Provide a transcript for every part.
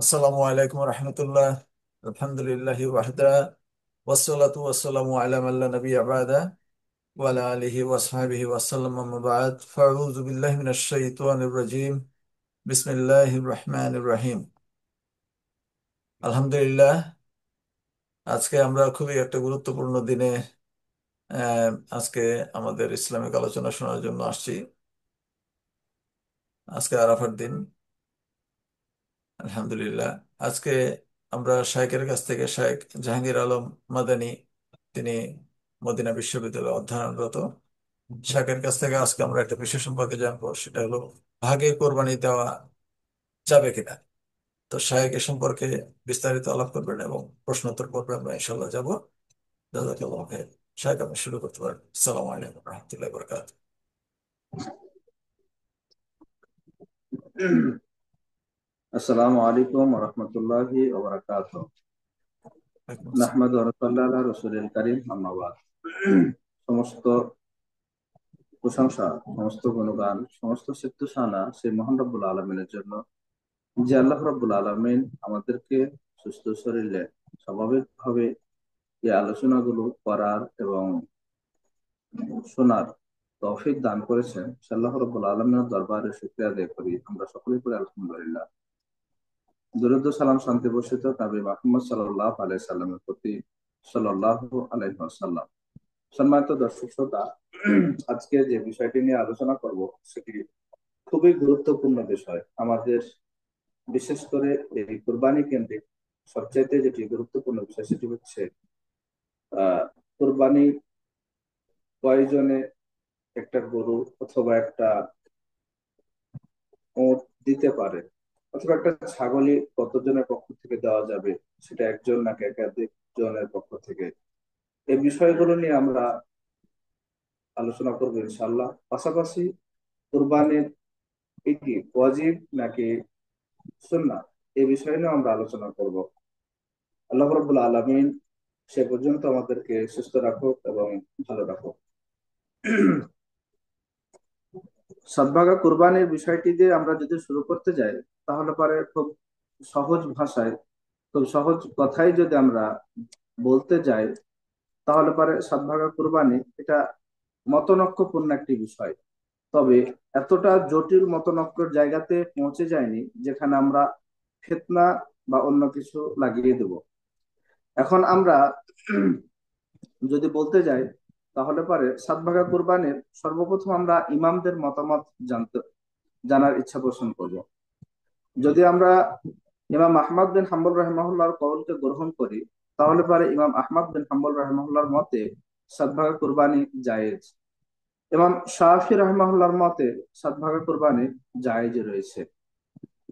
আসসালামু আলাইকুম রহমতুল্লাহ। আলহামদুলিল্লাহি ওয়াহদা ওয়াসসালাতু ওয়াসসালামু আলা মান লা নাবিয়্যা বা'দা ওয়া আলা আলিহি ওয়া আসহাবিহি ওয়া সাল্লাম আম্মা বা'দ ফাআউযু বিল্লাহি মিনাশ শাইতানির রাজীম বিসমিল্লাহির রহমানির রহিম। আলহামদুলিল্লাহ, আজকে আমরা খুবই একটা গুরুত্বপূর্ণ দিনে আজকে আমাদের ইসলামিক আলোচনা শোনার জন্য আসছি। আজকে আরাফার দিন। আলহামদুলিল্লাহ, আজকে আমরা শাইখের কাছ থেকে শাইখ জাহাঙ্গীর আলম মাদানী, তিনি মদিনা বিশ্ববিদ্যালয়ে অধ্যয়নরত। শাইখের কাছ থেকে আজকে আমরা একটা বিষয় সম্পর্কে জানবো, সেটা হলো ভাগে কোরবানি দেওয়া যাবে কিনা। তো শাইখ এ সম্পর্কে বিস্তারিত আলাপ করবেন এবং প্রশ্নোত্তর পর্বে আমরা ইনশাল্লাহ যাবো। জাযাকাল্লাহু খাইর। শাইখ, আপনি শুরু করতে পারেন। আসসালামু আলাইকুম রহমতুল্লাহ বরকাত। আসসালামু আলাইকুম ওয়া রাহমাতুল্লাহি ওয়া বারাকাতুহু। নাহমাদু ওয়া নুসাল্লি আলা রাসূলিল কারীম, আম্মা বাদ। সমস্ত প্রশংসা, সমস্ত গুণগান, সমস্ত সিফাত সেই মহান রব্বুল আলামিনের জন্য, যে আল্লাহ রব্বুল আলামিন আমাদেরকে সুস্থ শরীরে স্বাভাবিকভাবে এই আলোচনাগুলো করার এবং শোনার তৌফিক দান করেছেন। সে আল্লাহ রব্বুল আলামিনের দরবারে শুকরিয়া আদায় করি। আমরা সকলেই করি আলহামদুলিল্লাহ। দরুদ ও সালাম শান্তি বর্ষিত নবী মুহাম্মদ সাল্লাল্লাহু আলাইহি সাল্লামের প্রতি, সাল্লাল্লাহু আলাইহি ওয়াসাল্লাম। সম্মানিত দর্শক শ্রোতা, আজকে যে বিষয়টি নিয়ে আলোচনা করব সেটি খুবই গুরুত্বপূর্ণ বিষয় আমাদের, বিশেষ করে এই কুরবানি কেন্দ্রিক। সবচাইতে যেটি গুরুত্বপূর্ণ বিষয় সেটি হচ্ছে আহ কুরবানি কয়জনে একটা গরু অথবা একটা ওট দিতে পারে, অথবা একটা ছাগলই কতজনের পক্ষ থেকে দেওয়া যাবে, সেটা একজন নাকি একাধিক জনের পক্ষ থেকে। এই বিষয়গুলো নিয়ে আমরা আলোচনা করবো ইনশাআল্লাহ। পাশাপাশি কুরবানির কি ওয়াজিব নাকি সুন্নাহ, এই বিষয় নিয়ে আমরা আলোচনা করব। আল্লাহ রাব্বুল আলামিন সে পর্যন্ত আমাদেরকে সুস্থ রাখুক এবং ভালো রাখুক। সদভাগা কুরবানির বিষয়টি দিয়ে আমরা যদি শুরু করতে যাই, তাহলে পরে খুব সহজ ভাষায়, খুব সহজ কথাই যদি আমরা বলতে যাই, তাহলে পরে সদভাগা কুরবানি এটা মতনৈক্যপূর্ণ একটি বিষয়। তবে এতটা জটিল মতনৈক্যের জায়গাতে পৌঁছে যায়নি যেখানে আমরা ফিতনা বা অন্য কিছু লাগিয়ে দেব। এখন আমরা যদি বলতে যাই, তাহলে পরে সাত ভাগা কুরবানির সর্বপ্রথম আমরা ইমামদের মতামত জানার ইচ্ছা পোষণ করব। যদি আমরা ইমাম আহমদ বিন হাম্বল রাহিমাহুল্লাহর কওলকে গ্রহণ করি, তাহলে পরে ইমাম আহমদ বিন হাম্বল রাহিমাহুল্লাহর মতে সাত ভাগা কুরবানি জায়েজ। ইমাম শাফি রাহিমাহুল্লাহর মতে সাত ভাগা কুরবানি জায়েজ রয়েছে।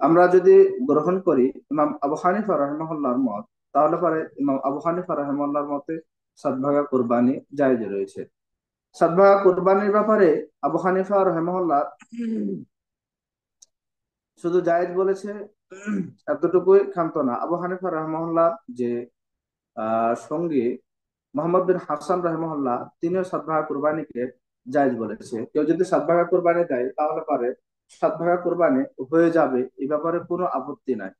আমরা যদি গ্রহণ করি ইমাম আবু হানিফা রাহিমাহুল্লাহর মত, তাহলে পরে ইমাম আবু হানিফা রাহিমাহুল্লাহর মতে সাত ভাগা কুরবানি জায়েজ রয়েছে। সাত ভাগা কুরবানির ব্যাপারে আবু হানিফা রাহিমাহুল্লাহ শুধু জায়েজ বলেছে এতটুকুই ক্ষান্ত না। আবু হানিফা রাহিমাহুল্লাহ যে সঙ্গী মোহাম্মদ বিন হাসান রাহিমাহুল্লাহ, তিনিও সাত ভাগা কুরবানিকে জায়েজ বলেছে। কেউ যদি সাত ভাগা কুরবানি দেয়, তাহলে পারে সাত ভাগা কুরবানি হয়ে যাবে, এই ব্যাপারে কোনো আপত্তি নাই।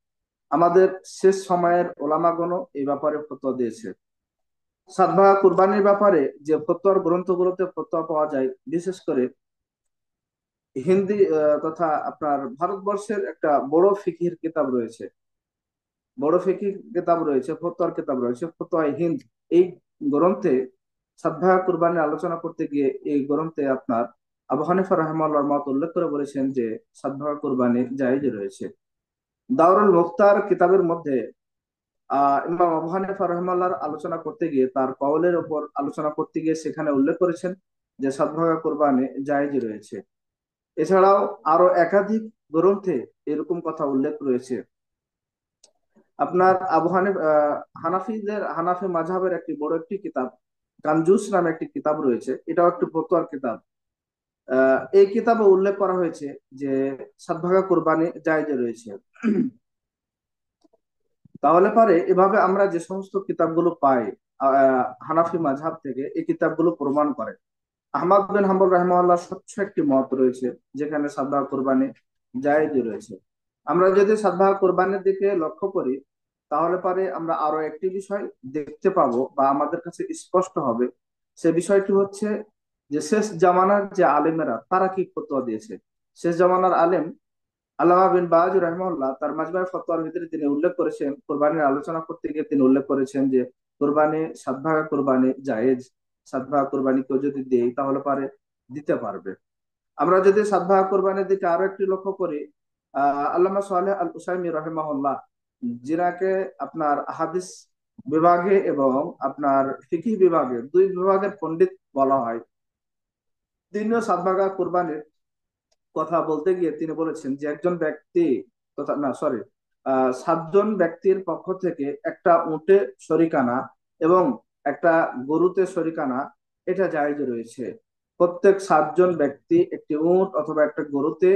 আমাদের শেষ সময়ের ওলামাগণও এই ব্যাপারে ফতোয়া দিয়েছে। সাত ভাগা কুরবানির ব্যাপারে যে ফতোয়ার গ্রন্থগুলোতে ফতোয়া পাওয়া যায়, বিশেষ করে হিন্দি তথা আপনার ভারতবর্ষের একটা বড় ফিকির কিতাব রয়েছে, বড় ফিকির কিতাব রয়েছে, ফতোয়ার কিতাব রয়েছে, ফতোয়ায়ে হিন্দ। এই গ্রন্থে সাত ভাগা কুরবানির আলোচনা করতে গিয়ে এই গ্রন্থে আপনার আবু হানিফা রাহিমাহুল্লাহর মত উল্লেখ করে বলেছেন যে সাত ভাগা কুরবানি জায়েজ রয়েছে। দারুল মুখতার কিতাবের মধ্যে ইমাম আবু হানিফা রাহিমাহুল্লাহর আলোচনা করতে গিয়ে, তার কওলের উপর আলোচনা করতে গিয়ে সেখানে উল্লেখ করেছেন যে সাত ভাগা কুরবানি জায়েজ রয়েছে। এছাড়াও আরো একাধিক গ্রন্থে এরকম কথা উল্লেখ রয়েছে। আপনার আবু হানিফ হানাফি মাযহাবের একটি বড় একটি কিতাব কানজুস নামে একটি কিতাব রয়েছে, এটাও একটি ফতোয়ার কিতাব। এই কিতাবে উল্লেখ করা হয়েছে যে সাত ভাগা কুরবানি জায়েজ রয়েছে। তাহলে পারে এভাবে আমরা যে সমস্ত কিতাবগুলো পাই হানাফি মাযহাব থেকে, এই কিতাবগুলো প্রমাণ করে। আহমদ বিন হাম্বল রাহিমাহুল্লাহ স্বচ্ছ একটি মত রয়েছে যেখানে সাত ভাগা কুরবানি জায়েজ রয়েছে। আমরা যদি সাতভাগ কোরবানির দিকে লক্ষ্য করি, তাহলে পারে আমরা আরো একটি বিষয় দেখতে পাবো বা আমাদের কাছে স্পষ্ট হবে। সে বিষয়টি হচ্ছে যে শেষ জামানার যে আলেমেরা তারা কি ফতোয়া দিয়েছে। শেষ জামানার আলেম আল্লামা বিন বাজ রহমাল্লাহ তার মাজমা ফতোয়ার ভিতরে তিনি উল্লেখ করেছেন, কোরবানির আলোচনা করতে গিয়ে তিনি উল্লেখ করেছেন যে কোরবানি সাতভাগা কোরবানি জায়েজ, সাতভাগা কোরবানি কেউ যদি দেয় তাহলে পারে দিতে পারবে। আমরা যদি সাতভাগা কোরবানির দিকে আরো একটি লক্ষ্য করি, আল্লামা সালেহ আল উসাইমি রহিমাহুল্লাহ, যিনাকে আপনার হাদিস বিভাগে এবং আপনার ফিকহি বিভাগে, দুই বিভাগের পণ্ডিত বলা হয়, তিনিও সাতভাগা কোরবানির কথা বলতে গিয়ে তিনি বলেছেন যে একজন ব্যক্তি তথা না সরি 7 জন ব্যক্তির পক্ষ থেকে একটা উটে শরিকানা এবং একটা গরুতে শরিকানা, এটা জায়েজ রয়েছে। প্রত্যেক 7 জন ব্যক্তি একটি উট অথবা একটা গরুতে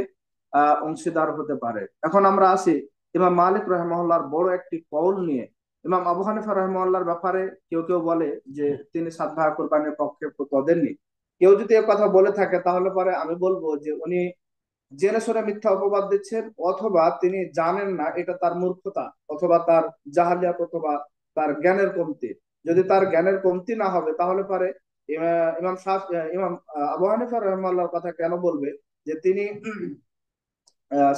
অংশীদার হতে পারে। এখন আমরা আসি ইমাম মালিক রহমতুল্লাহর বড় একটি কওল নিয়ে। ইমাম আবু হানিফা রহমতুল্লাহর ব্যাপারে কেউ কেউ বলে যে তিনি সাত ভাগ কোরবানির পক্ষে ফতোয়া দেননি। কেউ যদি এ কথা বলে থাকে তাহলে পরে আমি বলবো যে উনি জেনে শুনে মিথ্যা অপবাদ দিচ্ছেন, অথবা তিনি জানেন না, এটা তার মূর্খতা অথবা তার জাহালিয়াত অথবা তার জ্ঞানের কমতি। যদি তার জ্ঞানের কমতি না হবে তাহলে পরে ইমাম আবু হানিফা রহমাল্লাহর কথা কেন বলবে যে তিনি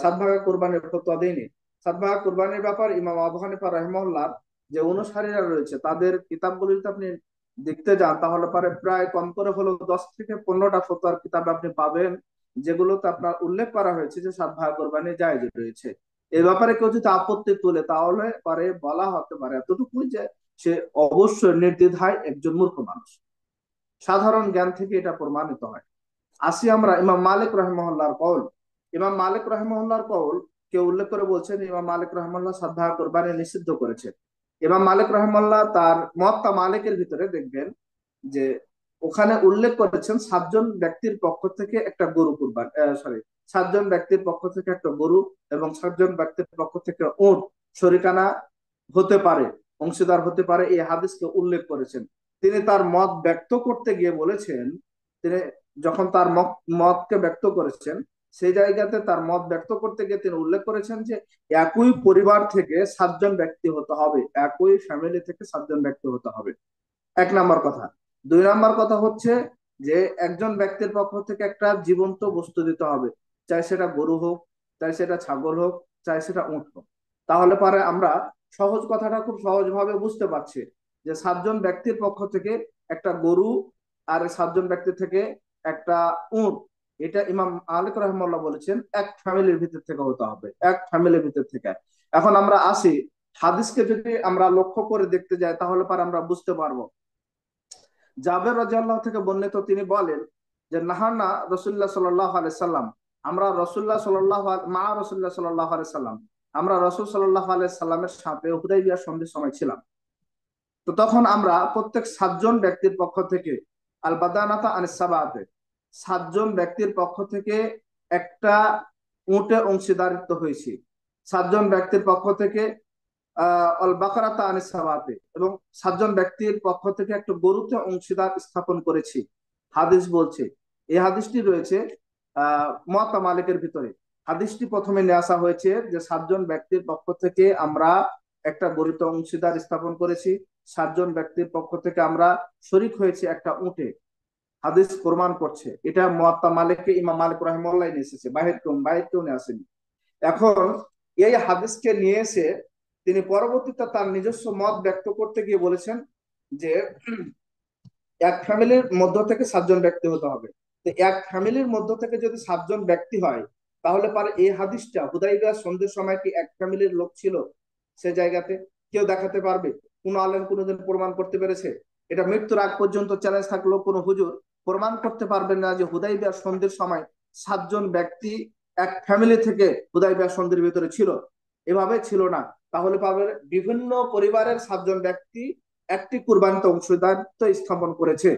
সাত ভাগা কোরবানির ফতোয়া দেয়নি। সাত ভাগা কোরবানির ব্যাপার ইমাম আবু হানিফা রহমাল্লাহর যে অনুসারীরা রয়েছে তাদের কিতাবগুলো যদি আপনি দেখতে যান তাহলে পরে প্রায় কম করে হলো 10 থেকে 15টা ফতোয়ার কিতাব আপনি পাবেন, যেগুলোতে আপনার উল্লেখ করা হয়েছে যে সাত ভাগা কোরবানি জায়েজ রয়েছে। এ ব্যাপারে কেউ যদি আপত্তি তুলে তাহলে পরে বলা হতে পারে এতটুকুই যে সে অবশ্যই নির্দ্বিধায় একজন মূর্খ মানুষ। সাধারণ জ্ঞান থেকে এটা প্রমাণিত হয়। আসি আমরা ইমাম মালিক রহমতুল্লাহর কওল। ইমাম মালিক রহমতুল্লাহর কওল কে উল্লেখ করে বলছেন ইমাম মালিক রহমতুল্লাহ সাদা কোরবানি নিষিদ্ধ করেছেন। ইমাম মালিক রহমতুল্লাহ তার মুয়াত্তা মালিকের ভিতরে দেখবেন যে ওখানে উল্লেখ করেছেন 7 জন ব্যক্তির পক্ষ থেকে একটা গরু কুরবান, সরি, 7 জন ব্যক্তির পক্ষ থেকে একটা গরু এবং 7 জন ব্যক্তির পক্ষ থেকে উট শরিকানা হতে পারে, অংশীদার হতে পারে, এই হাদিসকে উল্লেখ করেছেন। তিনি তার মত ব্যক্ত করতে গিয়ে বলেছেন, তিনি যখন তার মতকে ব্যক্ত করেছেন সেই জায়গাতে তার মত ব্যক্ত করতে গিয়ে তিনি উল্লেখ করেছেন যে একই পরিবার থেকে 7 জন ব্যক্তি হতে হবে, একই ফ্যামিলি থেকে 7 জন ব্যক্তি হতে হবে। 1 নম্বর কথা। 2 নম্বর কথা হচ্ছে যে একজন ব্যক্তির পক্ষ থেকে একটা জীবন্ত বস্তু দিতে হবে, চাই সেটা গরু হোক, চাই সেটা ছাগল হোক, চাই সেটা উট হোক। তাহলে পরে আমরা সহজ কথাটা খুব সহজভাবে বুঝতে পারছি যে 7 জন ব্যক্তির পক্ষ থেকে একটা গরু আর 7 জন ব্যক্তি থেকে একটা উট, এটা ইমাম মালিক রহমাল্লাহ বলেছেন এক ফ্যামিলির ভিতর থেকে হতে হবে, এক ফ্যামিলির ভিতর থেকে। এখন আমরা আসি হাদিসকে যদি আমরা লক্ষ্য করে দেখতে যাই তাহলে পরে আমরা বুঝতে পারবো। জাবের রাদিয়াল্লাহু থেকে বর্ণিত, তিনি বলেন যে নাহানা রাসূলুল্লাহ সাল্লাল্লাহু আলাইহি সাল্লাম, আমরা রাসূলুল্লাহ সাল্লাল্লাহু মা রাসূলুল্লাহ সাল্লাল্লাহু আলাইহি সাল্লাম, আমরা রাসূল সাল্লাল্লাহু আলাইহি সাল্লামের সাথে হুদাইবিয়া সন্ধির সময় ছিলাম। তো তখন আমরা প্রত্যেক 7 জন ব্যক্তির পক্ষ থেকে আল বাদানাতা আনিস সাবাতে, 7 জন ব্যক্তির পক্ষ থেকে একটা উটে অংশীদারিত্ব হয়েছি। 7 জন ব্যক্তির পক্ষ থেকে আল বাকারাতা আনিস সাবাতে, এবং 7 জন ব্যক্তির পক্ষ থেকে একটা গরুতে অংশীদার স্থাপন করেছি। হাদিস বলছে, এই হাদিসটি রয়েছে মুয়াত্তা মালিকের ভিতরে। হাদিসটি প্রথমে নিয়ে আসা হয়েছে যে 7 জন ব্যক্তির পক্ষ থেকে আমরা একটা গরুতে অংশীদার স্থাপন করেছি, 7 জন ব্যক্তির পক্ষ থেকে আমরা শরিক হয়েছি একটা উটে। হাদিস প্রমাণ করছে এটা মুয়াত্তা মালিককে ইমাম মালিক রাহিমাহুল্লাহ নিয়ে এসেছে, বাহির কেউ নিয়ে আসেনি। এখন এই হাদিসকে নিয়ে এসে তিনি পরবর্তীতে তার নিজস্ব মত ব্যক্ত করতে গিয়ে বলেছেন যে এক ফ্যামিলির মধ্য থেকে 7 জন ব্যক্তি হতে হবে। তো এক ফ্যামিলির মধ্য থেকে যদি 7 জন ব্যক্তি হয় তাহলে পারে এই হাদিসটা হুদাইবিয়া সন্ধির সময় কি এক ফ্যামিলির লোক ছিল সে জায়গাতে? কেউ দেখাতে পারবে? কোন আলেম কোনোদিন প্রমাণ করতে পেরেছে? এটা মৃত্যুর আগ পর্যন্ত চ্যালেঞ্জ থাকলেও কোনো হুজুর প্রমাণ করতে পারবেন না যে হুদাইবিয়া সন্ধির সময় 7 জন ব্যক্তি এক ফ্যামিলি থেকে হুদাইবিয়া সন্ধির ভিতরে ছিল। এভাবে ছিল না। তাহলে পাবে বিভিন্ন পরিবারের 7 জন ব্যক্তি একটি কুরবানিতে অংশীদারিত্ব স্থাপন করেছে।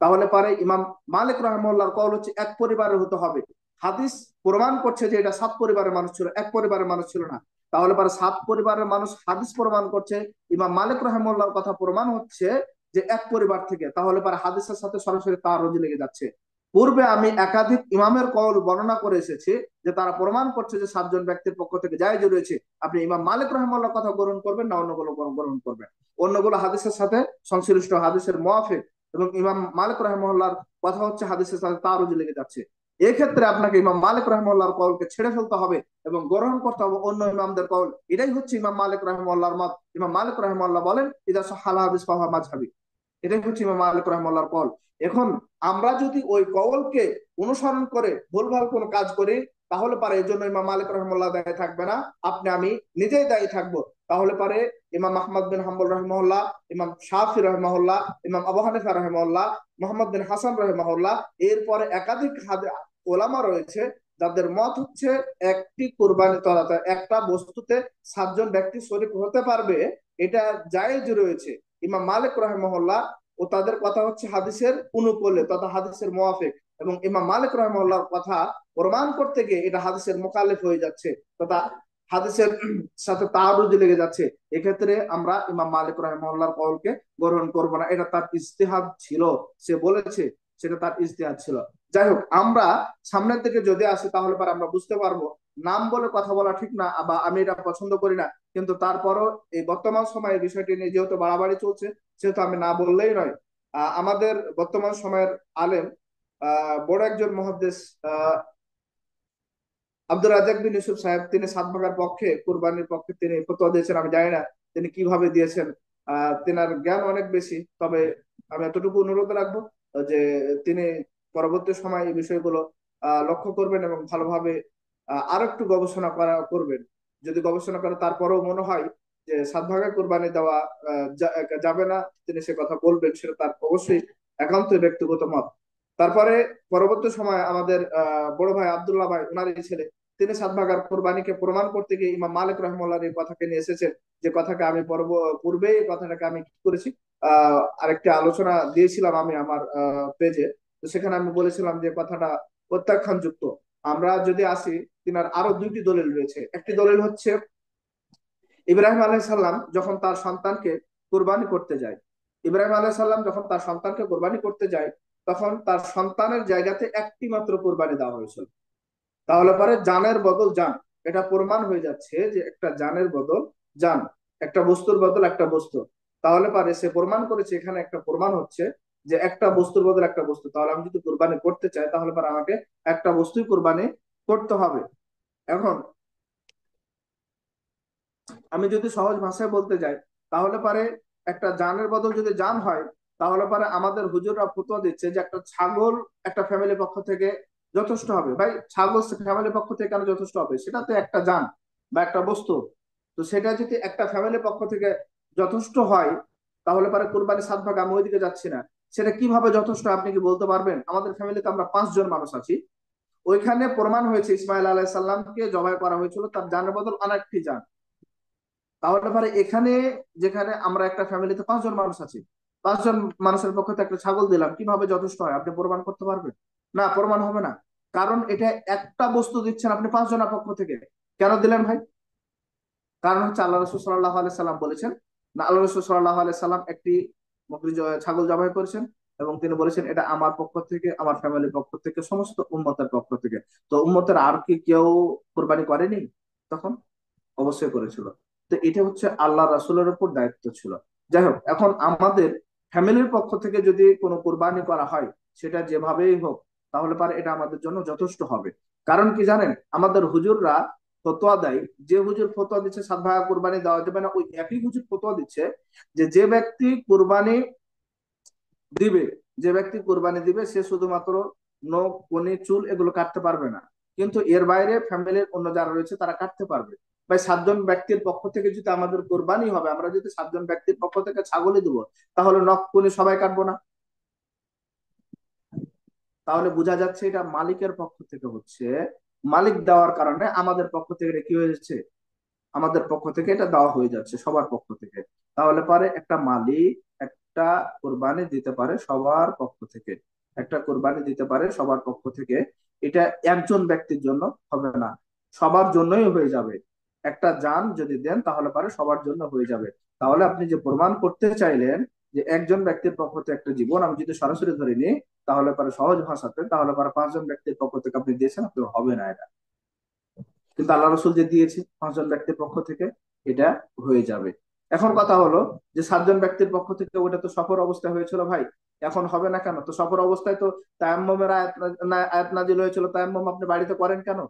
তাহলে পারে ইমাম মালিক রহমাল্লাহর কওল হচ্ছে এক পরিবারের হতে হবে। হাদিস প্রমাণ করছে যে এটা 7 পরিবারের মানুষ ছিল, এক পরিবারের মানুষ ছিল না। তাহলে পারে 7 পরিবারের মানুষ, হাদিস প্রমাণ করছে, ইমাম মালিক রহমাল্লাহর কথা প্রমাণ হচ্ছে যে এক পরিবার থেকে। তাহলে পারে হাদিসের সাথে সরাসরি তার রোজি লেগে যাচ্ছে। পূর্বে আমি একাধিক ইমামের কওল বর্ণনা করে এসেছি যে তারা প্রমাণ করছে যে 7 জন ব্যক্তির পক্ষ থেকে জায়েজ রয়েছে। আপনি ইমাম মালিক রাহিমাহুল্লাহর কথা গ্রহণ করবেন না অন্যগুলো গ্রহণ করবেন? অন্যগুলো হাদিসের সাথে সংশ্লিষ্ট, হাদিসের মুয়াফিক, এবং ইমাম মালিক রাহিমাহুল্লাহর কথা হচ্ছে হাদিসের সাথে তারুজে লেগে যাচ্ছে। এক্ষেত্রে আপনাকে ইমাম মালিক রাহিমাহুল্লাহর কওলকে ছেড়ে ফেলতে হবে এবং গ্রহণ করতে হবে অন্য ইমামদের কওল। এটাই হচ্ছে ইমাম মালিক রাহিমাহুল্লাহর মত। ইমাম মালিক রাহিমাহুল্লাহ বলেন, ইদা সাহাল হাদিস ফাহুয়া মাযহাবি। এটাই হচ্ছে ইমাম মালিক রাহিমাহুল্লাহর কওল। এখন আমরা যদি ওই কওলকে অনুসরণ করে ভুলভাল কোনো কাজ করি, তাহলে পারে এই জন্য ইমাম মালিক রাহিমাহুল্লাহ দায়ী থাকবে না, আপনি আমি নিজেই দায়ী থাকবো। তাহলে পারে ইমাম আহমদ বিন হাম্বল রহিমাহুল্লাহ, ইমাম শাফি রহিমাহুল্লাহ, ইমাম আবু হানিফা রহিমাহুল্লাহ, মোহাম্মদ বিন হাসান রহিমাহুল্লাহ, এরপরে একাধিক ওলামা রয়েছে যাদের মত হচ্ছে একটি কোরবানি তলাতে একটা বস্তুতে 7 জন ব্যক্তি শরীক হতে পারবে, এটা জায়েজ রয়েছে। ইমাম মালিক রহিমাহুল্লাহ ও তাদের কথা হচ্ছে হাদিসের অনুকূলে তথা হাদিসের মুয়াফিক, এবং ইমাম মালিক রাহিমাহুল্লাহর কথা প্রমাণ করতে গিয়ে এটা হাদিসের মুখালিফ হয়ে যাচ্ছে তথা হাদিসের সাথে তাআরুজ লেগে যাচ্ছে। এক্ষেত্রে আমরা ইমাম মালিক রাহিমাহুল্লাহর কওলকে গ্রহণ করব না। এটা তার ইজতিহাদ ছিল, সে বলেছে, সেটা তার ইজতিহাদ ছিল। যাই হোক, আমরা সামনের দিকে যদি আসি তাহলে পর আমরা বুঝতে পারবো নাম বলে কথা বলা ঠিক না, বা আমি এটা পছন্দ করি না, কিন্তু তারপরও এই বর্তমান সময়ে বিষয়টি নিয়ে যেহেতু বাড়াবাড়ি চলছে, সেহেতু আমি না বললেই নয়। আমাদের বর্তমান সময়ের আলেম, বড় একজন মুহাদ্দিস, আব্দুর রাজ্জাক বিন ইউসুফ সাহেব, তিনি 7 ভাগার পক্ষে, কুরবানির পক্ষে তিনি ফতোয়া দিয়েছেন। আমি জানি না তিনি কিভাবে দিয়েছেন, তেনার জ্ঞান অনেক বেশি। তবে আমি এতটুকু অনুরোধ রাখবো যে তিনি পরবর্তী সময় এই বিষয়গুলো লক্ষ্য করবেন এবং ভালোভাবে আরো একটু গবেষণা করবেন। যদি গবেষণা করে তারপরেও মনে হয় যে 7 ভাগে কোরবানি দেওয়া যাবে না, তিনি সে কথা বলবেন, সেটা তার অবশ্যই একান্তই ব্যক্তিগত মত। তারপরে পরবর্তী সময় আমাদের বড় ভাই আব্দুল্লাহ ভাই, ওনারই ছেলে, তিনি 7 ভাগার কোরবানিকে প্রমাণ করতে গিয়ে ইমাম মালিক রহমাল্লাহর এই কথাকে নিয়ে এসেছেন, যে কথাকে আমি পূর্বে এই কথাটাকে আমি কি করেছি, আরেকটি আলোচনা দিয়েছিলাম আমি আমার পেজে। তো সেখানে আমি বলেছিলাম যে কথাটা প্রত্যাখ্যানযুক্ত। আমরা যদি আসি, তিনার আরো 2টি দলিল রয়েছে। একটি দলিল হচ্ছে ইব্রাহিম আলাইহিস সালাম যখন তার সন্তানকে কোরবানি করতে যায়, ইব্রাহিম আলাইহিস সালাম যখন তার সন্তানকে কোরবানি করতে যায়, তখন তার সন্তানের জায়গাতে একটি মাত্র কোরবানি দেওয়া হয়েছিল। তাহলে পরে জানের বদল জান, এটা প্রমাণ হয়ে যাচ্ছে যে একটা জানের বদল জান, একটা বস্তুর বদল একটা বস্তু। তাহলে পারে সে প্রমাণ করেছে, এখানে একটা প্রমাণ হচ্ছে যে একটা বস্তুর বদল একটা বস্তু। তাহলে আমি যদি কোরবানি করতে চাই, তাহলে পরে আমাকে একটা বস্তুই কোরবানি করতে হবে। এখন আমি যদি সহজ ভাষায় বলতে যাই, তাহলে পারে একটা জানের বদল যদি জান হয়, তাহলে পারে আমাদের হুজুররা ফতোয়া দিচ্ছে যে একটা ছাগল একটা ফ্যামিলির পক্ষ থেকে যথেষ্ট হবে। ভাই, ছাগল ফ্যামিলির পক্ষ থেকে কেন যথেষ্ট হবে? সেটা তো একটা জান বা একটা বস্তু। তো সেটা যদি একটা ফ্যামিলির পক্ষ থেকে যথেষ্ট হয়, তাহলে পারে কোরবানি 7 ভাগ, আমি ওইদিকে যাচ্ছি না, সেটা কিভাবে যথেষ্ট আপনি কি বলতে পারবেন? আমাদের ফ্যামিলিতে আমরা 5 জন মানুষ আছি, ওইখানে প্রমাণ হয়েছে ইসমাইল আলাইহিস সালামকে জবাই করা হয়েছিল তার জানের বদল আরেকটি জান। তাহলে পরে এখানে, যেখানে আমরা একটা ফ্যামিলিতে 5 জন মানুষ আছি, 5 জন মানুষের পক্ষে তো একটা ছাগল দিলাম, কিভাবে যথেষ্ট হয় আপনি প্রমাণ করতে পারবেন? না, প্রমাণ হবে না। কারণ এটা একটা বস্তু দিচ্ছেন আপনি 5 জনের পক্ষ থেকে। কেন দিলেন ভাই? কারণ হচ্ছে আল্লাহ রসুল সাল্লাহ আলাই সাল্লাম বলেছেন, না, আল্লাহ রসুল সাল্লাহ আলাই সাল্লাম একটি ছাগল জবাই করেছেন এবং তিনি বলেছেন এটা আমার পক্ষ থেকে, আমার ফ্যামিলির পক্ষ থেকে, সমস্ত উম্মতের পক্ষ থেকে। তো উম্মতের আর কি কেউ কোরবানি করেনি তখন? অবশ্যই করেছিল। তো এটা হচ্ছে আল্লাহ রাসূলের উপর দায়িত্ব ছিল। যাই হোক, এখন আমাদের ফ্যামিলির পক্ষ থেকে যদি কোনো কোরবানি করা হয়, সেটা যেভাবেই হোক, তাহলে পারে এটা আমাদের জন্য যথেষ্ট হবে। কারণ কি জানেন, আমাদের হুজুররা ফতোয়া দেয়, যে হুজুর ফতোয়া দিচ্ছে 7 ভাগ কোরবানি দেওয়া যাবে না, ওই একই হুজুর ফতোয়া দিচ্ছে যে যে ব্যক্তি কোরবানি দিবে, যে ব্যক্তি কোরবানি দিবে সে শুধুমাত্র নখ, কনি, চুল এগুলো কাটতে পারবে না, কিন্তু এর বাইরে ফ্যামিলির অন্য যারা রয়েছে তারা কাটতে পারবে। ভাই, 7 জন ব্যক্তির পক্ষ থেকে যদি আমাদের কোরবানি হবে, আমরা যদি 7 জন ব্যক্তির পক্ষ থেকে ছাগলই দেবো, তাহলে নখ, কনি সবাই কাটবো না? তাহলে বোঝা যাচ্ছে এটা মালিকের পক্ষ থেকে হচ্ছে, মালিক দেওয়ার কারণে আমাদের পক্ষ থেকে এটা কি হয়ে যাচ্ছে, আমাদের পক্ষ থেকে এটা দেওয়া হয়ে যাচ্ছে সবার পক্ষ থেকে। তাহলে পারে একটা মালিক একটা কোরবানি দিতে পারে সবার পক্ষ থেকে, একটা কোরবানি দিতে পারে সবার পক্ষ থেকে। এটা একজন ব্যক্তির জন্য হবে না, সবার জন্যই হয়ে যাবে। একটা জান যদি দেন তাহলে পারে সবার জন্য হয়ে যাবে। তাহলে আপনি যে প্রমাণ করতে চাইলেন যে একজন ব্যক্তির পক্ষ থেকে একটা জীবন আমি যদি সরাসরি ধরে নিই, তাহলে পরে সহজ ভাষাতে, তাহলে পরে 5 জন ব্যক্তির পক্ষ থেকে আপনি দিয়েছেন, আপনার হবে না এটা। কিন্তু আল্লাহ রসুল যে দিয়েছে 5 জন ব্যক্তির পক্ষ থেকে, এটা হয়ে যাবে। এখন কথা হলো যে 7 জন ব্যক্তির পক্ষ থেকে ওটা তো সফর অবস্থায় হয়েছিল ভাই, এখন হবে না কেন? তো সফর অবস্থায় তো তায়াম্মুমের আয়াত নাজিল হয়েছিল, তায়াম্মুম আপনি বাড়িতে করেন কেন?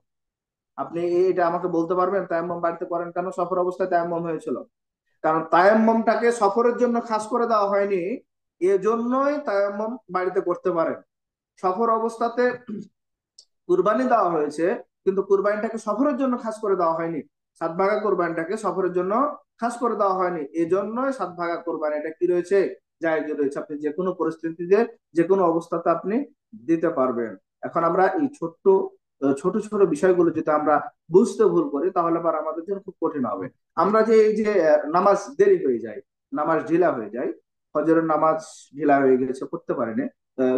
আপনি এটা আমাকে বলতে পারবেন তায়াম্মুম বাড়িতে করেন কেন? সফর অবস্থায় তায়াম্মুম হয়েছিল, কারণ তায়াম্মুমটাকে সফরের জন্য খাস করে দেওয়া হয়নি, এজন্যই তায়াম্মুম বাড়িতে করতে পারেন। সফর অবস্থাতে কুরবানি দেওয়া হয়েছে, কিন্তু কুরবানিটাকে সফরের জন্য খাস করে দেওয়া হয়নি। সাত ভাগা কোরবানিটাকে সফরের জন্য খাস করে দেওয়া হয়নি, এজন্যই সাত ভাগা কোরবানিটা কি রয়েছে, জায়েজ রয়েছে। আপনি যে কোনো পরিস্থিতিতে, যে কোনো অবস্থাতে আপনি দিতে পারবেন। এখন আমরা এই ছোট ছোট বিষয়গুলো যদি আমরা বুঝতে ভুল করি, তাহলে আবার আমাদের জন্য খুব কঠিন হবে। আমরা যে এই যে নামাজ দেরি হয়ে যায়, নামাজ ঢিলা হয়ে যায়, ফজরের নামাজ ঢিলা হয়ে গেছে, পড়তে পারিনি,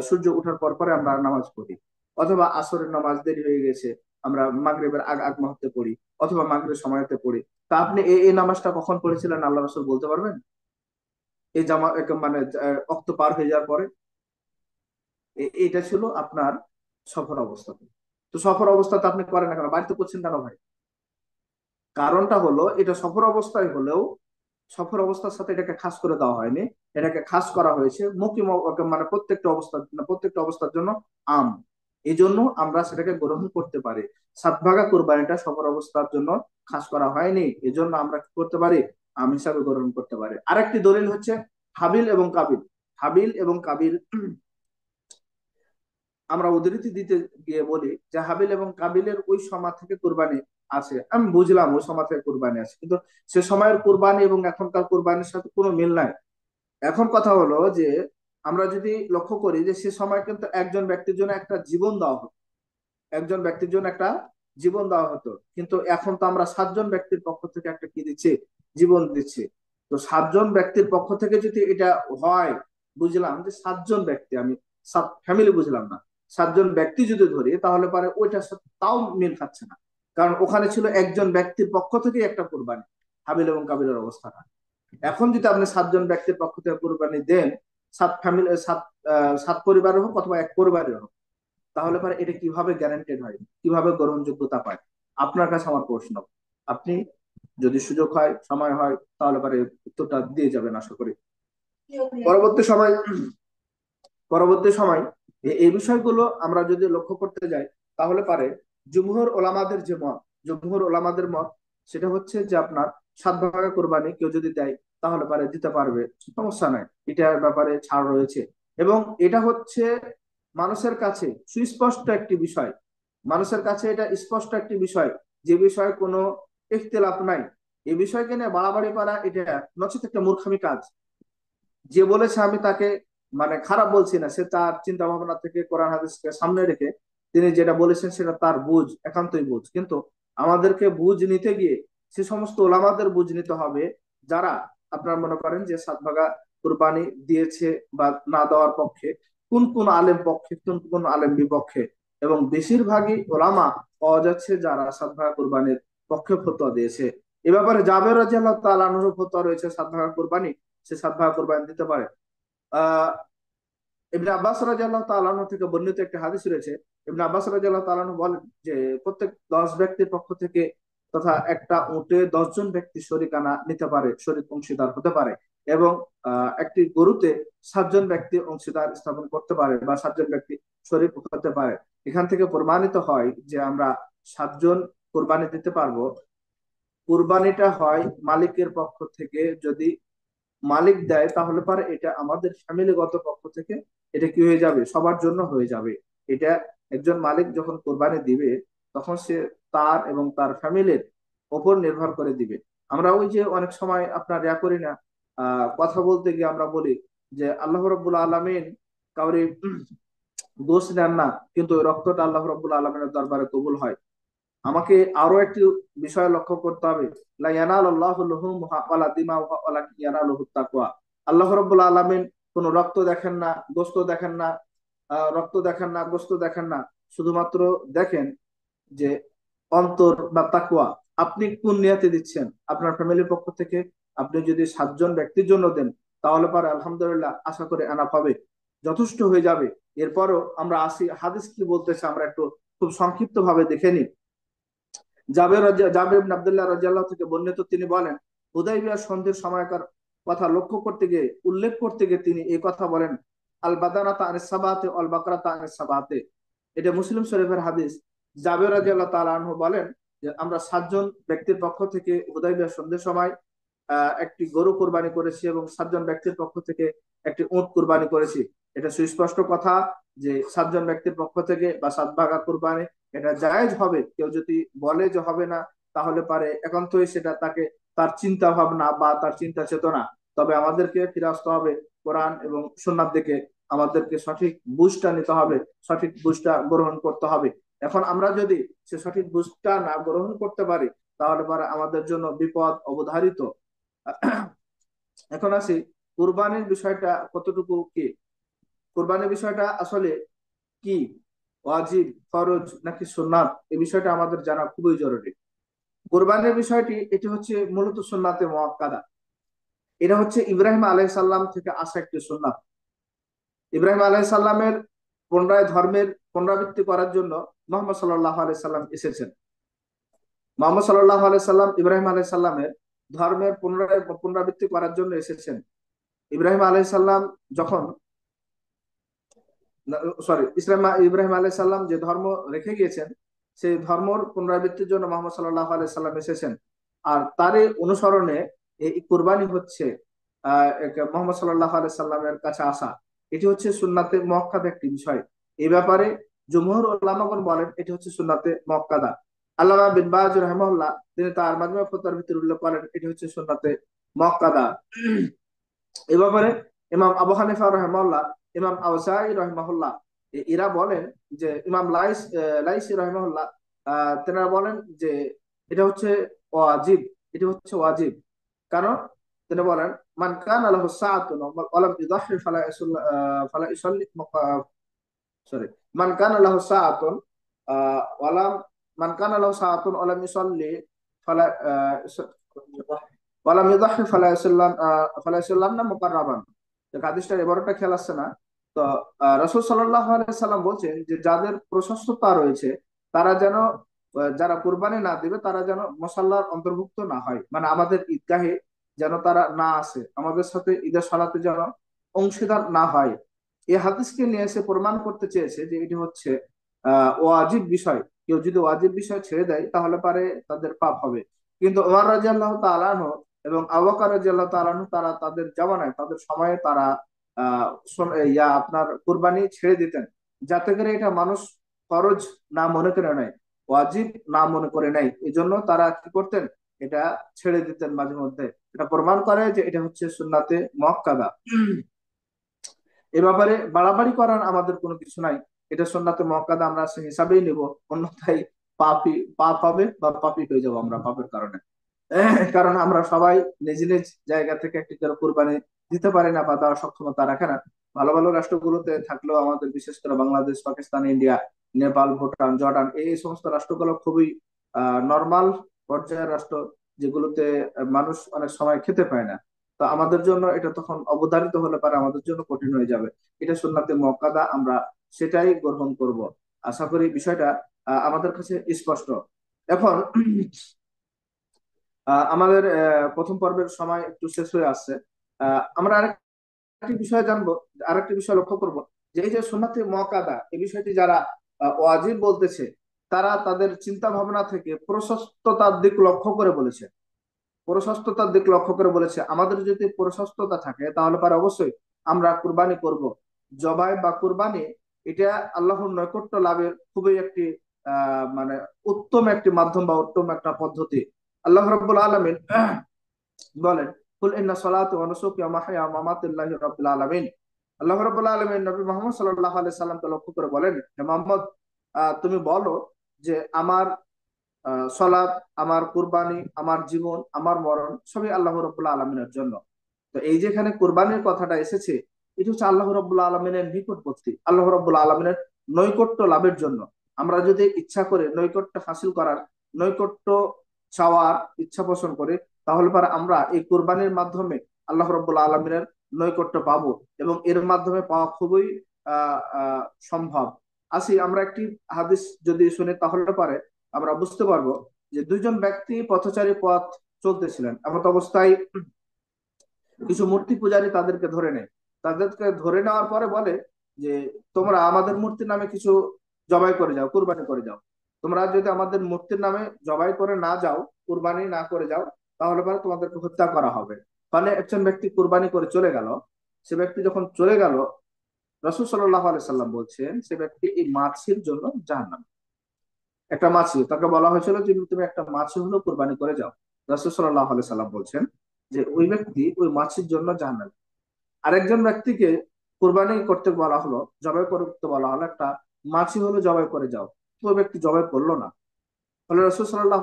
সূর্য ওঠার পর পরে আমরা নামাজ পড়ি, অথবা আসরের নামাজ দেরি হয়ে গেছে, আমরা মাগরিবের আগ আগ মুহূর্তে পড়ি, অথবা মাগরিবের সময়তে পড়ি। তা আপনি এই নামাজটা কখন পড়েছিলেন আল্লাহ রাসূল বলতে পারবেন? এই মানে অক্ত পার হয়ে যাওয়ার পরে? এটা ছিল আপনার সফর অবস্থাতে। তো সফর অবস্থাতে আপনি করেন না কেন, বাড়িতে করছেন কেন ভাই? কারণটা হলো এটা সফর অবস্থায় হলেও, সফর অবস্থার সাথে এটাকে খাস করে দেওয়া হয়নি, এটাকে খাস করা হয়েছে মানে প্রত্যেকটা অবস্থার জন্য আম। এই জন্য আমরা সেটাকে গ্রহণ করতে পারি। সাত ভাগা কোরবানিটা সফর অবস্থার জন্য খাস করা হয়নি, এজন্য আমরা কি করতে পারি, আম হিসাবে গ্রহণ করতে পারি। আরেকটি দলিল হচ্ছে হাবিল এবং কাবিল। হাবিল এবং কাবিল, আমরা উদ্ধৃতি দিতে গিয়ে বলি যে হাবিল এবং কাবিলের ওই সময় থেকে কুরবানি আছে, আমি বুঝলাম ওই সময় থেকে কুরবানি আছে, কিন্তু সে সময়ের কুরবানি এবং এখনকার কুরবানির সাথে কোনো মিল নাই। এখন কথা হলো যে আমরা যদি লক্ষ্য করি যে সে সময় কিন্তু একজন ব্যক্তির জন্য একটা জীবন দেওয়া হতো, একজন ব্যক্তির জন্য একটা জীবন দেওয়া হতো, কিন্তু এখন তো আমরা 7 জন ব্যক্তির পক্ষ থেকে একটা কি দিচ্ছি, জীবন দিচ্ছি। তো 7 জন ব্যক্তির পক্ষ থেকে যদি এটা হয়, বুঝলাম যে 7 জন ব্যক্তি, আমি সাত ফ্যামিলি বুঝলাম না, 7 জন ব্যক্তি যদি ধরি, তাহলে পরে ওইটার সাথে তাও মিল খাচ্ছে না, কারণ ওখানে ছিল একজন ব্যক্তির পক্ষ থেকে একটা কোরবানি, হাবিল এবং কাবিলের অবস্থাটা। এখন যদি আপনি 7 জন ব্যক্তির পক্ষ থেকে কোরবানি দেন, সাত পরিবারের হোক অথবা এক পরিবারের হোক, তাহলে পরে এটা কিভাবে গ্যারান্টেড হয়, কিভাবে গ্রহণযোগ্যতা পায়? আপনার কাছে আমার প্রশ্ন, আপনি যদি সুযোগ হয়, সময় হয়, তাহলে পরে উত্তরটা দিয়ে যাবেন আশা করি। পরবর্তী সময় পরবর্তী সময় এই বিষয়গুলো আমরা যদি লক্ষ্য করতে যাই, তাহলে পারে জুমহুর ওলামাদের যে মত, জুমহুর ওলামাদের মত, সেটা হচ্ছে যে আপনার 7 ভাগা কোরবানি কেউ যদি দেয়, তাহলে পারে দিতে পারবে, সমস্যা নাই, এটার ব্যাপারে ছাড় রয়েছে। এবং এটা হচ্ছে মানুষের কাছে সুস্পষ্ট একটি বিষয়, মানুষের কাছে এটা স্পষ্ট একটি বিষয়, যে বিষয়ে কোনো ইখতিলাফ নাই। এই বিষয়কে নিয়ে বাড়াবাড়ি করা এটা নচেত একটা মূর্খামি কাজ। যে বলেছে আমি তাকে মানে খারাপ বলছি না, সে তার চিন্তা ভাবনা থেকে, কোরআন হাদিসকে সামনে রেখে তিনি যেটা বলেছেন সেটা তার বুঝ, একান্তই বুঝ, কিন্তু আমাদেরকে বুঝ নিতে গিয়ে সে সমস্ত ওলামাদের বুঝ নিতে হবে, যারা আপনার মনে করেন যে 7 ভাগা কুরবানি দিয়েছে বা না দেওয়ার পক্ষে, কোন কোন আলেম পক্ষে, কোন কোন আলেম বিপক্ষে। এবং বেশিরভাগই ওলামা পাওয়া যাচ্ছে যারা 7 ভাগা কুরবানির পক্ষে ফতোয়া দিয়েছে। এ ব্যাপারে জাবের রাদিয়াল্লাহু তাআলা আনহুর ফতোয়া রয়েছে, 7 ভাগা কুরবানি সে 7 ভাগ কোরবানি দিতে পারে। আহ ইবনে আব্বাস রাদিয়াল্লাহু তাআলা আনহু থেকে বর্ণিত একটা হাদিস রয়েছে, ইবনে আব্বাস রাদিয়াল্লাহু তাআলা আনহু বলেন যে প্রত্যেক 10 ব্যক্তির পক্ষ থেকে তথা একটা উটে 10 জন ব্যক্তি শরিকানা নিতে পারে, শরীক অংশীদার হতে পারে। এবং একটি গরুতে 7 জন ব্যক্তি অংশীদার স্থাপন করতে পারে বা 7 জন ব্যক্তি শরীক হতে পারে। এখান থেকে প্রমাণিত হয় যে আমরা 7 জন কোরবানি দিতে পারবো। কোরবানিটা হয় মালিকের পক্ষ থেকে, যদি মালিক দেয় তাহলে পরে এটা আমাদের ফ্যামিলিগত পক্ষ থেকে এটা কি হয়ে যাবে, সবার জন্য হয়ে যাবে। এটা একজন মালিক যখন কোরবানি দিবে, তখন সে তার এবং তার ফ্যামিলির ওপর নির্ভর করে দিবে। আমরা ওই যে অনেক সময় আপনার করি না, কথা বলতে গিয়ে আমরা বলি যে আল্লাহ রাব্বুল আলামিন কাউরি দোষ দেন না, কিন্তু ওই রক্তটা আল্লাহ রাব্বুল আলামিনের দরবারে কবুল হয়। আমাকে আরো একটি বিষয় লক্ষ্য করতে হবে, লা ইয়ানালুল্লাহু লুহুমুহা ওয়ালা দিমাউহা ওয়ালাকিন ইয়ানালুহুত তাকওয়া। আল্লাহ রাব্বুল আলামিন কোন রক্ত দেখেন না, গোশত দেখেন না, রক্ত দেখেন না, গোশত দেখেন না, শুধুমাত্র দেখেন যে অন্তর বা তাকওয়া। আপনি কোন নিয়তে দিচ্ছেন? আপনার ফ্যামিলির পক্ষ থেকে আপনি যদি 7 জন ব্যক্তির জন্য দেন, তাহলে পরে আলহামদুলিল্লাহ আশা করি এনাফ হবে, যথেষ্ট হয়ে যাবে। এরপরও আমরা আসি হাদিস কি বলতেছে, আমরা একটু খুব সংক্ষিপ্ত ভাবে দেখে নিই। জাবের ইবনে আব্দুল্লাহ রাদিয়াল্লাহু থেকে বর্ণিত, তিনি বলেন, হুদাইবিয়া সন্ধির সময়কার কথা লক্ষ্য করতে গিয়ে, উল্লেখ করতে গিয়ে তিনি এই কথা বলেন, আল বাদানাতা আনিস সাবাতে আল বাকরাতা আনিস সাবাতে। এটা মুসলিম শরীফের হাদিস। জাবের রাদিয়াল্লাহু তাআলা আনহু বলেন যে আমরা 7 জন ব্যক্তির পক্ষ থেকে হুদাইবিয়া সন্ধির সময় একটি গরু কোরবানি করেছি এবং 7 জন ব্যক্তির পক্ষ থেকে একটি উট কোরবানি করেছি। এটা সুস্পষ্ট কথা যে 7 জন ব্যক্তির পক্ষ থেকে বা 7 ভাগা কোরবানি এটা জায়েজ হবে। কেউ যদি বলে যে হবে না, তাহলে পারে একান্তই সেটা তাকে তার চিন্তা ভাবনা বা তার চিন্তা চেতনা। তবে আমাদেরকে ফিরে আসতে হবে কোরআন এবং সুন্নাত দিকে, আমাদেরকে সঠিক বুঝটা নিতে হবে, সঠিক বুঝটা গ্রহণ করতে হবে। এখন আমরা যদি সে সঠিক বুঝটা না গ্রহণ করতে পারি, তাহলে পরে আমাদের জন্য বিপদ অবধারিত। এখন আসি কুরবানির বিষয়টা কতটুকু কি। কুরবানির বিষয়টা আসলে কি, ওয়াজিব, ফরজ নাকি সুন্নাত, এই বিষয়টা আমাদের জানা খুবই জরুরি। কুরবানির বিষয়টি এটি হচ্ছে মূলত সুন্নাতে মুআক্কাদা। এটা হচ্ছে ইব্রাহিম আলাইহিস সালাম থেকে আসা একটি সুন্নাত। ইব্রাহিম আলাইহিস সালামের পুনরায় ধর্মের পুনরাবৃত্তি করার জন্য মোহাম্মদ সাল্লাল্লাহু আলাইহি সাল্লাম এসেছেন। মোহাম্মদ সাল্লাল্লাহু আলাইহি সাল্লাম ইব্রাহিম আলাইহিস সালামের ধর্মের পুনরাবৃত্তি করার জন্য এসেছেন। ইব্রাহিম আলাইহিস সালাম যখন, সরি, ইব্রাহিম আলাইহিস সালাম যে ধর্ম রেখে গিয়েছেন, সেই ধর্মর পুনরাবৃত্তির জন্য মোহাম্মদ সাল্লাল্লাহু আলাইহি সাল্লাম এসেছেন। আর তারই অনুসরণে এই কুরবানি হচ্ছে মোহাম্মদ সাল্লাল্লাহু আলাইহি সাল্লামের কাছে আসা। এটি হচ্ছে সুন্নাতে মুআক্কাদা একটি বিষয়। এই ব্যাপারে জমহুর উলামাগণ বলেন এটি হচ্ছে সুন্নাতে মুআক্কাদা। আল্লামা বিন বাজ রাহিমাহুল্লাহ তিনি তার মাজমু ফতোয়ার ভিতরে উল্লেখ করেন এটি হচ্ছে সুন্নাতে মুআক্কাদা। এ ব্যাপারে ইমাম আবু হানিফা রহমাল্লাহ, ইমাম আওজাই রহমাহুল্লাহ, এরা বলেন যে, ইমাম লাইসি রহমাহুল্লাহ, তেনারা বলেন যে এটা হচ্ছে ওয়াজিব, এটি হচ্ছে ওয়াজিব। কারণ তিনি বলেন, মান কানা লাহু সাআতুন ওয়া লাম ইউদাহি ফালা ইউসাল্লি, সরি, মান কানা লাহু সাআতুন ওয়া লাম মান কানা লাহু সাআতুন ওয়া লাম ইউসাল্লি ফালা ওয়ালাম ইউদাহি ফালা ইয়াসাল্লাম মুকাররাবান। তো হাদিসটার এবারটা খেয়াল আসছে না। তো রাসূল সাল্লাল্লাহু আলাইহি সাল্লাম বলছেন যে যাদের প্রশস্ততা রয়েছে তারা যেন, যারা কুরবানি না দিবে তারা যেন মুসাল্লার অন্তর্ভুক্ত না হয়, মানে আমাদের ঈদগাহে যেন তারা না আসে, আমাদের সাথে ঈদের সালাতে যেন অংশীদার না হয়। এই হাদিসকে নিয়ে এসে প্রমাণ করতে চেয়েছে যে এটি হচ্ছে ওয়াজিব বিষয়। কেউ যদি ওয়াজিব বিষয় ছেড়ে দেয় তাহলে পারে তাদের পাপ হবে। কিন্তু ওমর রাদিয়াল্লাহু তাআলা আনহু এবং আবু বকর রাদিয়াল্লাহু তাআলা আনহু তারা তাদের জামানায়, তাদের সময়ে তারা আপনার কুরবানি ছেড়ে দিতেন, যাতে করে এটা মানুষ ফরজ না মনে করে নেয়, ওয়াজিব না মনে করে নেয়। এই জন্য তারা কি করতেন, এটা ছেড়ে দিতেন মাঝে মধ্যে। এটা প্রমাণ করে যে এটা হচ্ছে সুন্নাতে মুআক্কাদা। এ ব্যাপারে বাড়াবাড়ি করার আমাদের কোনো কিছু নাই। এটা সুন্নাতে মুআক্কাদা আমরা সে হিসাবেই নিব, অন্যথায় পাপ হবে বা পাপী হয়ে যাবো আমরা পাপের কারণে। কারণ আমরা সবাই নিজ নিজ জায়গা থেকে একটি করে কোরবানি দিতে পারি না বা দেওয়ার সক্ষমতা রাখে না। ভালো ভালো রাষ্ট্রগুলোতে থাকলেও আমাদের, বিশেষ করে বাংলাদেশ, পাকিস্তান, ইন্ডিয়া, নেপাল, ভুটান, জর্ডান, এই সমস্ত রাষ্ট্রগুলো খুবই নর্মাল পর্যায়ের রাষ্ট্র, যেগুলোতে মানুষ অনেক সময় খেতে পায় না। তো আমাদের জন্য এটা তখন অবধারিত হলে পারে আমাদের জন্য কঠিন হয়ে যাবে। এটা সুন্নাতে মুআক্কাদা, আমরা সেটাই গ্রহণ করব। আশা করি বিষয়টা আমাদের কাছে স্পষ্ট। এখন আমাদের প্রথম পর্বের সময় একটু শেষ হয়ে আসছে। আমরা আরেকটি বিষয় জানবো, আরেকটি বিষয় লক্ষ্য করব, যে এই যে সুন্নাতে মুআক্কাদা এই বিষয়টি যারা ওয়াজিব বলতেছে, তারা তাদের চিন্তা ভাবনা থেকে প্রশস্ততার দিক লক্ষ্য করে বলেছে। প্রশস্ততার দিক লক্ষ্য করে বলেছে, আমাদের যদি প্রশস্ততা থাকে তাহলে পরে অবশ্যই আমরা কুরবানি করব। জবাই বা কুরবানি এটা আল্লাহর নৈকট্য লাভের খুবই একটি মানে উত্তম একটি মাধ্যম বা উত্তম একটা পদ্ধতি। আল্লাহ রাব্বুল আলামিন বলেন, কুল ইন্না সলাতি ওয়া নুসুকি ওয়া মাহইয়া ওয়া মামাতি লিল্লাহি রাব্বিল আলামিন। আল্লাহ রাব্বুল আলামিন নবী মুহাম্মদ সাল্লাল্লাহু আলাইহি সাল্লামকে লক্ষ্য করে বলেন, হে মুহাম্মদ, তুমি বলো যে আমার সলাৎ, আমার কুরবানি, আমার জীবন, আমার মরণ সবই আল্লাহ রাব্বুল আলামিনের জন্য। তো এই যেখানে কুরবানির কথাটা এসেছে, এটা হচ্ছে আল্লাহ রাব্বুল আলামিনের নিকটবর্তী, আল্লাহ রাব্বুল আলামিনের নৈকট্য লাভের জন্য। আমরা যদি ইচ্ছা করে নৈকট্য হাসিল করার, নৈকট্য চাওয়ার ইচ্ছা পোষণ করি, তাহলে পরে আমরা এই কুরবানির মাধ্যমে আল্লাহ রাব্বুল আলামিনের নৈকট্য পাবো, এবং এর মাধ্যমে পাওয়া খুবই সম্ভব। আসি আমরা একটি হাদিস যদি শুনি তাহলে পারে আমরা বুঝতে পারবো যে দুইজন ব্যক্তি পথচারী পথ চলতেছিলেন, এমত অবস্থায় কিছু মূর্তি পূজারী তাদেরকে ধরে নেয়। তাদেরকে ধরে নেওয়ার পরে বলে যে তোমরা আমাদের মূর্তির নামে কিছু জবাই করে যাও, কুরবানি করে যাও। তোমরা যদি আমাদের মূর্তির নামে জবাই করে না যাও, কুরবানি না করে যাও, তাহলে পরে তোমাদেরকে হত্যা করা হবে। ফলে একজন ব্যক্তি কুরবানি করে চলে গেল। সে ব্যক্তি যখন চলে গেল, রাসূল সাল্লাল্লাহু আলাইহি সাল্লাম বলছেন সে ব্যক্তি এই মাছির জন্য জাহান্নামী। একটা মাছি, তাকে বলা হয়েছিল যে তুমি একটা মাছি হলো কুরবানি করে যাও। রাসূল সাল্লাল্লাহু আলাইহি সাল্লাম বলছেন যে ওই ব্যক্তি ওই মাছির জন্য জাহান্নামী। আরেকজন ব্যক্তিকে কোরবানি করতে বলা হলো, জবাই করতে বলা হলো, একটা মাছি হলো জবাই করে যাও, তো ওই ব্যক্তি জবাই করলো না। ফলে রসুল সাল্লাহ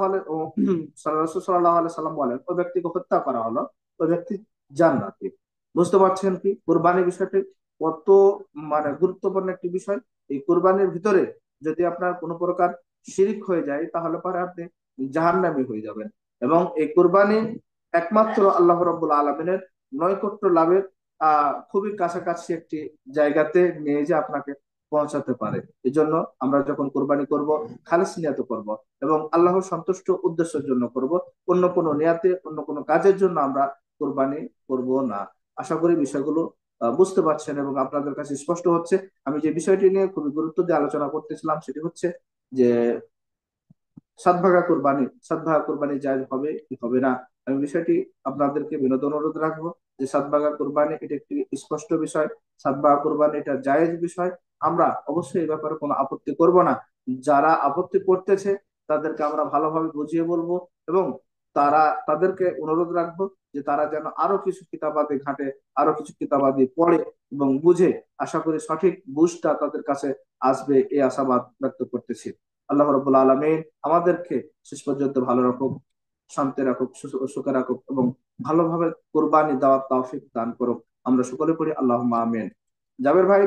আলাই সাল্লাম বলেন ওই ব্যক্তিকে হত্যা করা হলো, ওই ব্যক্তি জান্নাতি। বুঝতে পারছেন কি কোরবানির বিষয়টি কত মানে গুরুত্বপূর্ণ একটি বিষয়। এই কোরবানির ভিতরে যদি আপনার কোনো প্রকার শিরিক হয়ে যায় তাহলে পরে আপনি জাহান্নামী হয়ে যাবেন। এবং এই কোরবানি একমাত্র আল্লাহ রাব্বুল আলামিনের নৈকট্য লাভের খুবই কাছাকাছি একটি জায়গাতে নিয়ে যে আপনাকে পৌঁছাতে পারে। এই জন্য আমরা যখন কোরবানি করব, খালিস নিয়তে করব এবং আল্লাহর সন্তুষ্ট উদ্দেশ্যের জন্য করব। অন্য কোনো নিয়াতে, অন্য কোনো কাজের জন্য আমরা কোরবানি করব না। আশা করি বিষয়গুলো বুঝতে পারছেন এবং আপনাদের কাছে স্পষ্ট হচ্ছে। আমি যে বিষয়টি নিয়ে খুবই গুরুত্ব দিয়ে আলোচনা করতেছিলাম সেটি হচ্ছে যে সাত ভাগা কোরবানি জায়েজ হবে কি হবে না। আমি বিষয়টি আপনাদেরকে বিনোদন অনুরোধ রাখবো যে সাত ভাগা কোরবানি এটা একটি স্পষ্ট বিষয়। সাত ভাগা কোরবানি এটা জায়েজ বিষয়। আমরা অবশ্যই এই ব্যাপারে কোনো আপত্তি করব না। যারা আপত্তি করতেছে তাদেরকে আমরা ভালোভাবে বুঝিয়ে বলবো এবং তাদেরকে অনুরোধ রাখবো যে তারা যেন আরো কিছু কিতাবাদি ঘাটে, আরো কিছু কিতাবাদি পড়ে এবং বুঝে। আশা করি সঠিক বুঝটা তাদের কাছে আসবে, এই আশাবাদ ব্যক্ত করতেছি। আল্লাহ রাব্বুল আলামিন আমাদেরকে শেষ পর্যন্ত ভালো রাখুক, শান্তি রাখুক, সুখে রাখুক এবং ভালোভাবে কোরবানি দেওয়ার তৌফিক দান করুক। আমরা সকলে পড়ি আল্লাহুম্মা আমিন। জাবের ভাই।